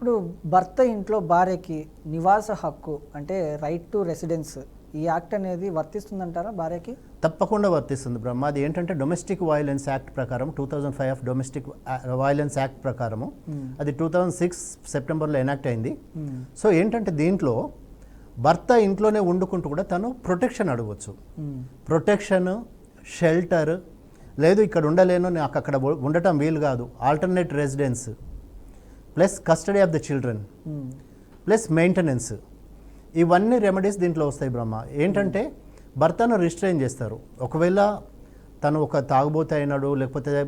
ఇప్పుడు భర్త ఇంట్లో భార్యకి నివాస హక్కు అంటే రైట్ టు రెసిడెన్స్ ఈ యాక్ట్ అనేది వర్తిస్తుందంటారా భార్యకి? తప్పకుండా వర్తిస్తుంది బ్రహ్మ. అది ఏంటంటే డొమెస్టిక్ వైలెన్స్ యాక్ట్ ప్రకారం 2005 ఆఫ్ డొమెస్టిక్ వైలెన్స్ యాక్ట్ ప్రకారము అది 2006 సెప్టెంబర్లో ఎనాక్ట్ అయింది. సో ఏంటంటే దీంట్లో భర్త ఇంట్లోనే వండుకుంటూ కూడా తను ప్రొటెక్షన్ అడగవచ్చు. ప్రొటెక్షన్, షెల్టర్, లేదు ఇక్కడ ఉండలేను, నాకు అక్కడ ఉండటం వీలు కాదు, alternate residence, plus custody of the children, plus maintenance, ఇవన్నీ రెమెడీస్ దీంట్లో వస్తాయి బ్రహ్మ. ఏంటంటే భర్తను రిస్ట్రైన్ చేస్తారు. ఒకవేళ తను ఒక తాగుబోతు అయినాడు, లేకపోతే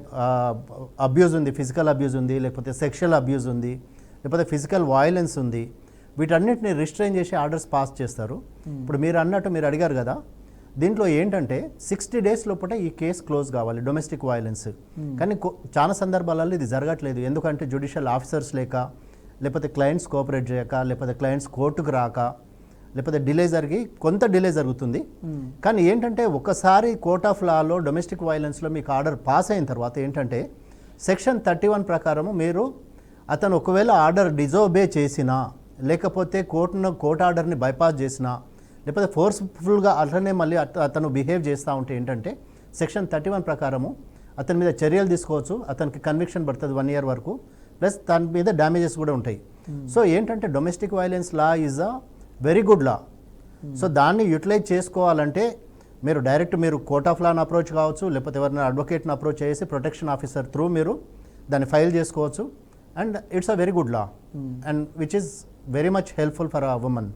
అబ్యూజ్ ఉంది, ఫిజికల్ అబ్యూజ్ ఉంది, లేకపోతే సెక్షువల్ అబ్యూజ్ ఉంది, లేకపోతే ఫిజికల్ వైలెన్స్ ఉంది, వీటన్నిటిని రిస్ట్రైన్ చేసి ఆర్డర్స్ పాస్ చేస్తారు. ఇప్పుడు మీరు అన్నట్టు మీరు అడిగారు కదా, దీంట్లో ఏంటంటే 60 days లోపల ఈ కేసు క్లోజ్ కావాలి, డొమెస్టిక్ వైలెన్స్. కానీ చాలా సందర్భాలలో ఇది జరగట్లేదు. ఎందుకంటే జ్యుడిషియల్ ఆఫీసర్స్ లేక, లేకపోతే క్లయింట్స్ కోఆపరేట్ చేయక, లేకపోతే క్లయింట్స్ కోర్టుకు రాక, లేకపోతే డిలే జరిగి కొంత డిలే జరుగుతుంది. కానీ ఏంటంటే ఒకసారి కోర్ట్ ఆఫ్ లాలో డొమెస్టిక్ వైలెన్స్లో మీకు ఆర్డర్ పాస్ అయిన తర్వాత ఏంటంటే సెక్షన్ 31 ప్రకారము మీరు అతను ఒకవేళ ఆర్డర్ డిజోబే చేసినా, లేకపోతే కోర్ట్ ఆర్డర్ని బైపాస్ చేసినా, లేకపోతే ఫోర్స్ఫుల్గా అట్లనే మళ్ళీ అతను బిహేవ్ చేస్తూ ఉంటే ఏంటంటే సెక్షన్ 31 ప్రకారము అతని మీద చర్యలు తీసుకోవచ్చు. అతనికి కన్విక్షన్ పడుతుంది 1 year వరకు, ప్లస్ దాని మీద డ్యామేజెస్ కూడా ఉంటాయి. సో ఏంటంటే domestic violence law is a very good law. So దాన్ని యూటిలైజ్ చేసుకోవాలంటే మీరు డైరెక్ట్ మీరు కోర్ట్ ఆఫ్ లాని అప్రోచ్ కావచ్చు, లేకపోతే ఎవరైనా అడ్వకేట్ని అప్రోచ్ చేసి ప్రొటెక్షన్ ఆఫీసర్ త్రూ మీరు దాన్ని ఫైల్ చేసుకోవచ్చు. And it's a very good law and which is very much helpful for a women.